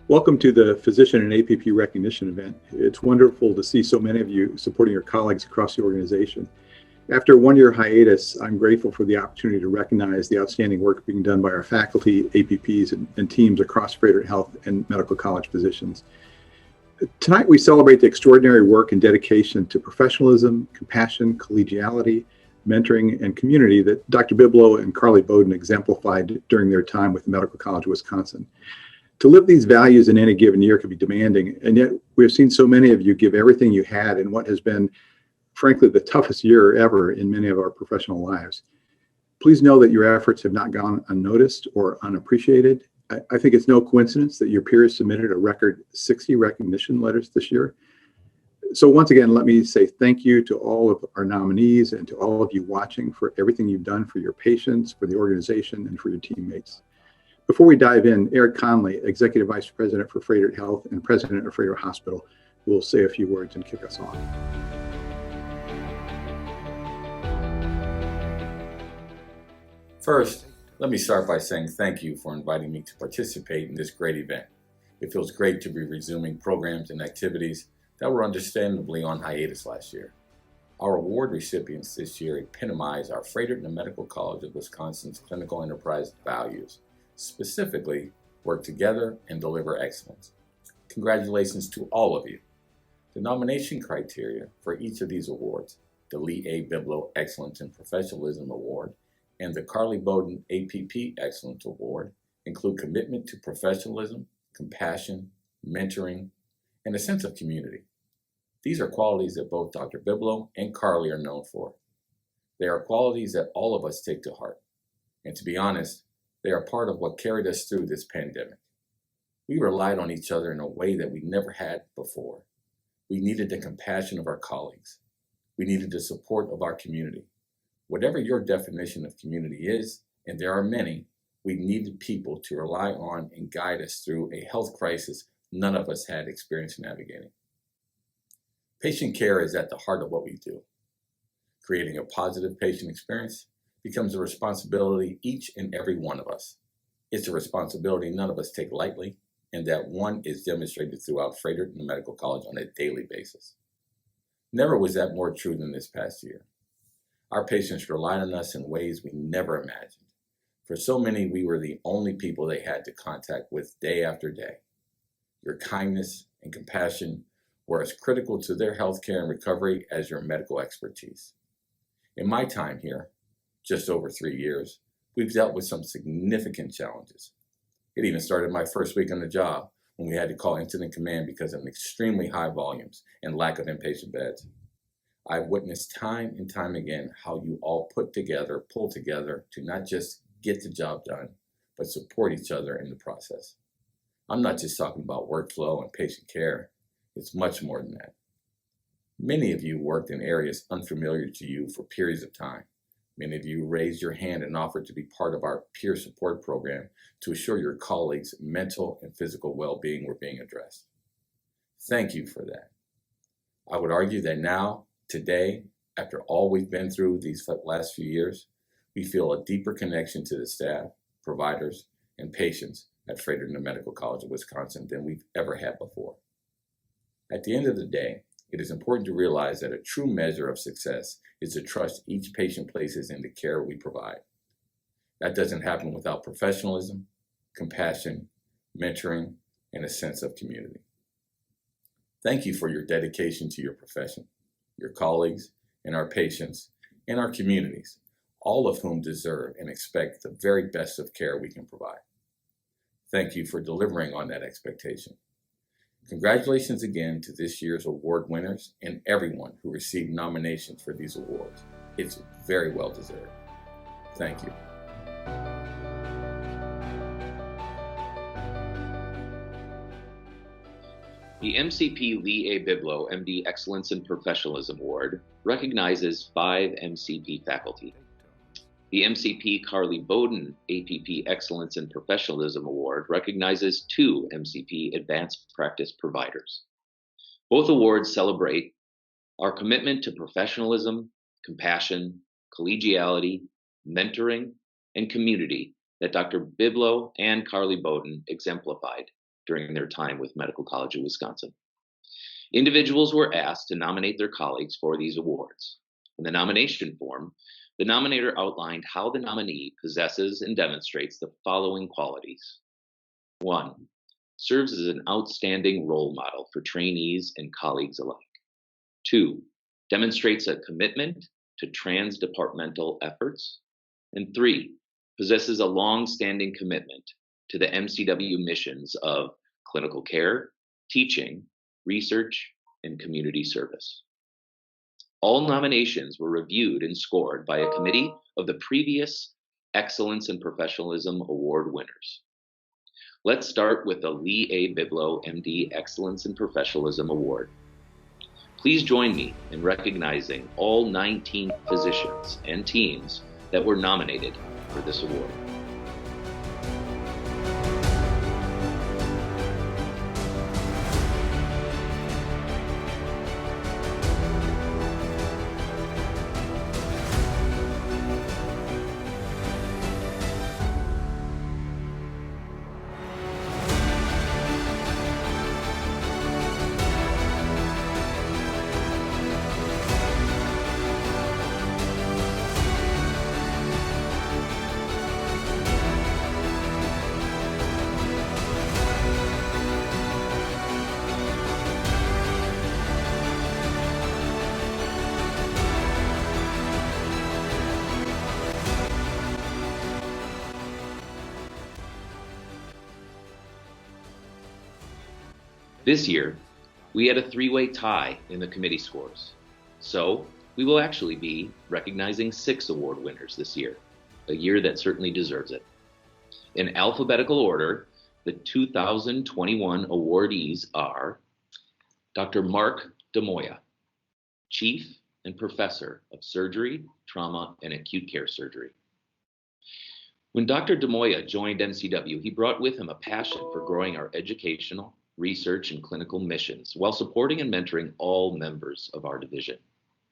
Welcome to the Physician and APP Recognition event. It's wonderful to see so many of you supporting your colleagues across the organization. After a one-year hiatus, I'm grateful for the opportunity to recognize the outstanding work being done by our faculty, APPs, and teams across Frederick Health and medical college physicians. Tonight, we celebrate the extraordinary work and dedication to professionalism, compassion, collegiality, mentoring, and community that Dr. Biblo and Carlie Beaudin exemplified during their time with the Medical College of Wisconsin. To live these values in any given year can be demanding, and yet we've seen so many of you give everything you had in what has been, frankly, the toughest year ever in many of our professional lives. Please know that your efforts have not gone unnoticed or unappreciated. I think it's no coincidence that your peers submitted a record 60 recognition letters this year. So once again, let me say thank you to all of our nominees and to all of you watching for everything you've done for your patients, for the organization, and for your teammates. Before we dive in, Eric Conley, Executive Vice President for Frederick Health and President of Frederick Hospital, will say a few words and kick us off. First, let me start by saying thank you for inviting me to participate in this great event. It feels great to be resuming programs and activities that were understandably on hiatus last year. Our award recipients this year epitomize our Frederick Medical College of Wisconsin's clinical enterprise values. Specifically, work together and deliver excellence. Congratulations to all of you. The nomination criteria for each of these awards, the Lee A. Biblo Excellence in Professionalism Award and the Carlie Beaudin APP Excellence Award, include commitment to professionalism, compassion, mentoring, and a sense of community. These are qualities that both Dr. Biblo and Carlie are known for. They are qualities that all of us take to heart. And to be honest, they are part of what carried us through this pandemic. We relied on each other in a way that we never had before. We needed the compassion of our colleagues. We needed the support of our community. Whatever your definition of community is, and there are many, we needed people to rely on and guide us through a health crisis none of us had experience navigating. Patient care is at the heart of what we do. Creating a positive patient experience becomes a responsibility each and every one of us. It's a responsibility none of us take lightly, and that one is demonstrated throughout Frederick Medical College on a daily basis. Never was that more true than this past year. Our patients relied on us in ways we never imagined. For so many, we were the only people they had to contact with day after day. Your kindness and compassion were as critical to their healthcare and recovery as your medical expertise. In my time here, just over 3 years, we've dealt with some significant challenges. It even started my first week on the job when we had to call incident command because of extremely high volumes and lack of inpatient beds. I've witnessed time and time again how you all pull together to not just get the job done, but support each other in the process. I'm not just talking about workflow and patient care. It's much more than that. Many of you worked in areas unfamiliar to you for periods of time. Many of you raised your hand and offered to be part of our peer support program to assure your colleagues' mental and physical well-being were being addressed. Thank you for that. I would argue that now, today, after all we've been through these last few years, we feel a deeper connection to the staff, providers, and patients at Frederick Medical College of Wisconsin than we've ever had before. At the end of the day, it is important to realize that a true measure of success is the trust each patient places in the care we provide. That doesn't happen without professionalism, compassion, mentoring, and a sense of community. Thank you for your dedication to your profession, your colleagues, and our patients, and our communities, all of whom deserve and expect the very best of care we can provide. Thank you for delivering on that expectation. Congratulations again to this year's award winners and everyone who received nominations for these awards. It's very well deserved. Thank you. The MCP Lee A. Biblo MD Excellence in Professionalism Award recognizes 5 MCP faculty. The MCP Carlie Beaudin APP Excellence in Professionalism Award recognizes 2 MCP Advanced Practice providers. Both awards celebrate our commitment to professionalism, compassion, collegiality, mentoring, and community that Dr. Biblo and Carlie Beaudin exemplified during their time with Medical College of Wisconsin. Individuals were asked to nominate their colleagues for these awards. In the nomination form, the nominator outlined how the nominee possesses and demonstrates the following qualities. 1. Serves as an outstanding role model for trainees and colleagues alike. 2. Demonstrates a commitment to trans-departmental efforts. And 3. Possesses a long-standing commitment to the MCW missions of clinical care, teaching, research, and community service. All nominations were reviewed and scored by a committee of the previous Excellence and Professionalism Award winners. Let's start with the Lee A. Biblo MD Excellence and Professionalism Award. Please join me in recognizing all 19 physicians and teams that were nominated for this award. This year, we had a three-way tie in the committee scores. So we will actually be recognizing 6 award winners this year, a year that certainly deserves it. In alphabetical order, the 2021 awardees are Dr. Mark DeMoya, Chief and Professor of Surgery, Trauma, and Acute Care Surgery. When Dr. DeMoya joined MCW, he brought with him a passion for growing our educational, research, and clinical missions while supporting and mentoring all members of our division.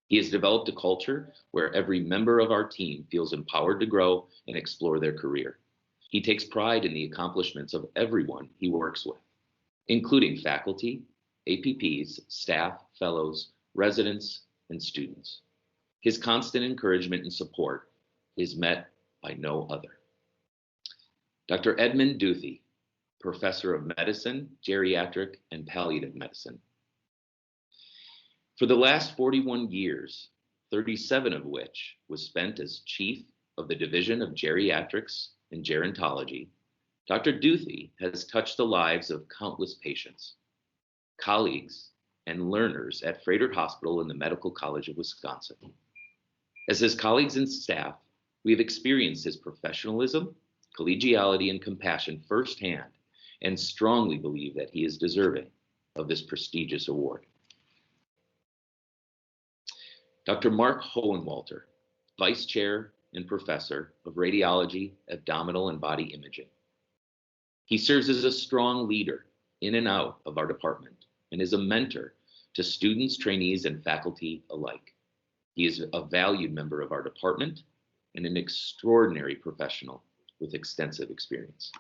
He has developed a culture where every member of our team feels empowered to grow and explore their career. He takes pride in the accomplishments of everyone he works with, including faculty, APPs, staff, fellows, residents, and students. His constant encouragement and support is met by no other. Dr. EDMUND DUTHIE, Professor of Medicine, Geriatric, and Palliative Medicine. For the last 41 years, 37 of which was spent as Chief of the Division of Geriatrics and Gerontology, Dr. DUTHIE has touched the lives of countless patients, colleagues, and learners at Froedtert Hospital and the Medical College of Wisconsin. As his colleagues and staff, we have experienced his professionalism, collegiality, and compassion firsthand, and strongly believe that he is deserving of this prestigious award. Dr. Mark HOHENWALTER, Vice Chair and Professor of Radiology, Abdominal, and Body Imaging. He serves as a strong leader in and out of our department and is a mentor to students, trainees, and faculty alike. He is a valued member of our department and an extraordinary professional with extensive experience.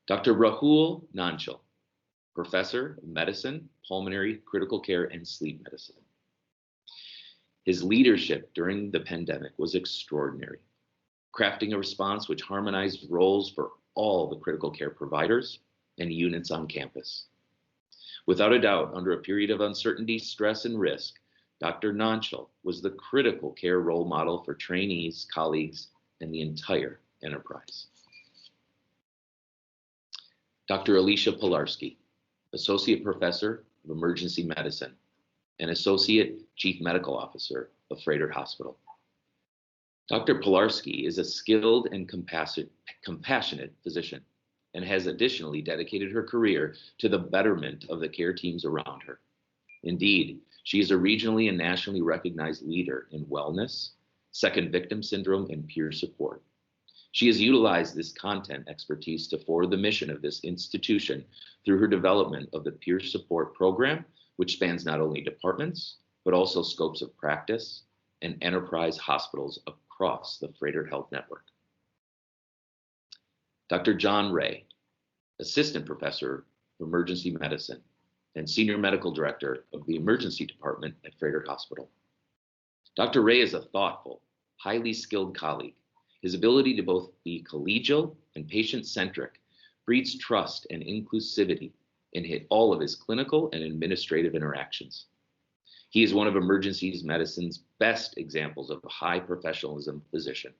Dr. RAHUL, NANCHAL, Professor of Medicine, Pulmonary, Critical Care, and Sleep Medicine. His leadership during the pandemic was extraordinary, crafting a response which harmonized roles for all the critical care providers and units on campus. Without a doubt, under a period of uncertainty, stress, and risk, Dr. NANCHAL was the critical care role model for trainees, colleagues, and the entire enterprise. Dr. ALICIA PILARSKI, Associate Professor of Emergency Medicine and Associate Chief Medical Officer of Froedtert Hospital. Dr. Pilarski is a skilled and compassionate physician and has additionally dedicated her career to the betterment of the care teams around her. Indeed, she is a regionally and nationally recognized leader in wellness, second victim syndrome, and peer support. She has utilized this content expertise to forward the mission of this institution through her development of the peer support program, which spans not only departments, but also scopes of practice and enterprise hospitals across the Froedtert Health Network. Dr. John Ray, Assistant Professor of Emergency Medicine, and Senior Medical Director of the Emergency Department at Frederick Hospital. Dr. Ray is a thoughtful, highly skilled colleague. His ability to both be collegial and patient-centric breeds trust and inclusivity in all of his clinical and administrative interactions. He is one of emergency medicine's best examples of a high professionalism physician.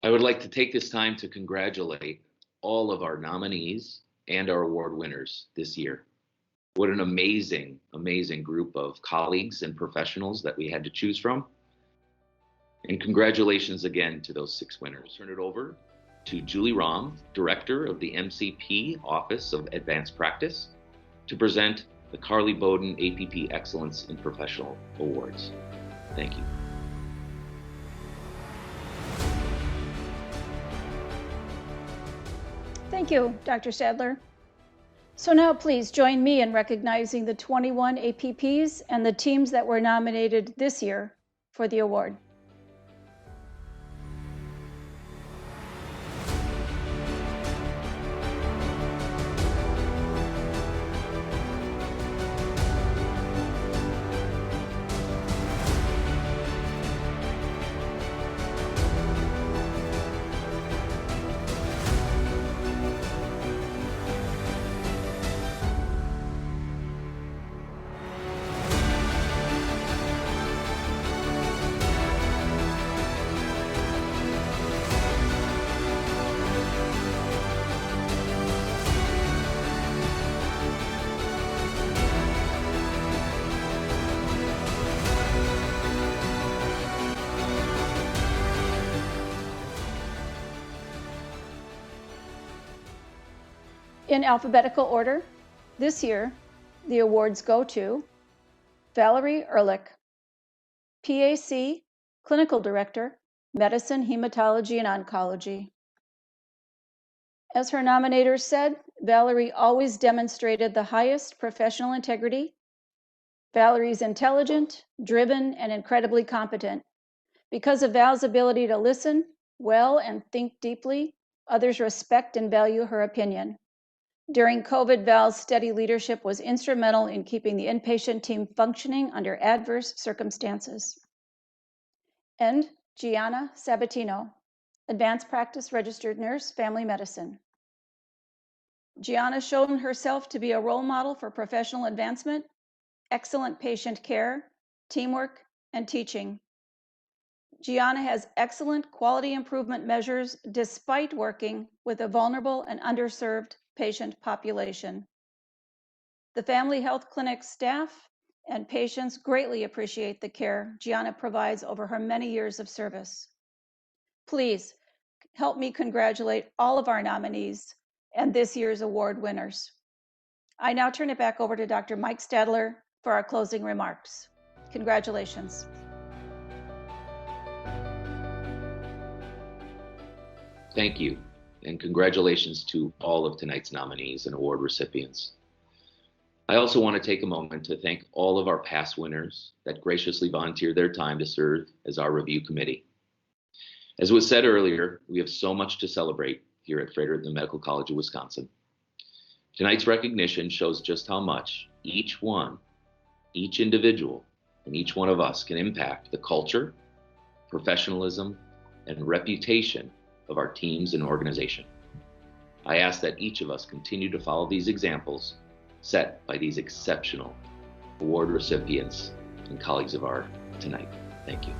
I would like to take this time to congratulate all of our nominees and our award winners this year. What an amazing, amazing group of colleagues and professionals that we had to choose from. And congratulations again to those 6 winners. Turn it over to Julie Rahm, Director of the MCP Office of Advanced Practice, to present the Carlie Beaudin APP Excellence in Professional Awards. Thank you. Thank you, Dr. Stadler. So now please join me in recognizing the 21 APPs and the teams that were nominated this year for the award. In alphabetical order, this year, the awards go to VALARIE EHRLICH, PAC, Clinical Director, Medicine, Hematology, and Oncology. As her nominators said, VALARIE always demonstrated the highest professional integrity. VALARIE is intelligent, driven, and incredibly competent. Because of Val's ability to listen well and think deeply, others respect and value her opinion. During COVID, Val's steady leadership was instrumental in keeping the inpatient team functioning under adverse circumstances. And GIANNA SABATINO, Advanced Practice Registered Nurse, Family Medicine. Gianna's shown herself to be a role model for professional advancement, excellent patient care, teamwork, and teaching. Gianna has excellent quality improvement measures despite working with a vulnerable and underserved patient population. The Family Health Clinic staff and patients greatly appreciate the care Gianna provides over her many years of service. Please help me congratulate all of our nominees and this year's award winners. I now turn it back over to Dr. Mike Stadler for our closing remarks. Congratulations. Thank you, and congratulations to all of tonight's nominees and award recipients. I also want to take a moment to thank all of our past winners that graciously volunteered their time to serve as our review committee. As was said earlier, we have so much to celebrate here at Frederick Medical College of Wisconsin. Tonight's recognition shows just how much each individual, and each one of us can impact the culture, professionalism, and reputation of our teams and organization. I ask that each of us continue to follow these examples set by these exceptional award recipients and colleagues of ours tonight. Thank you.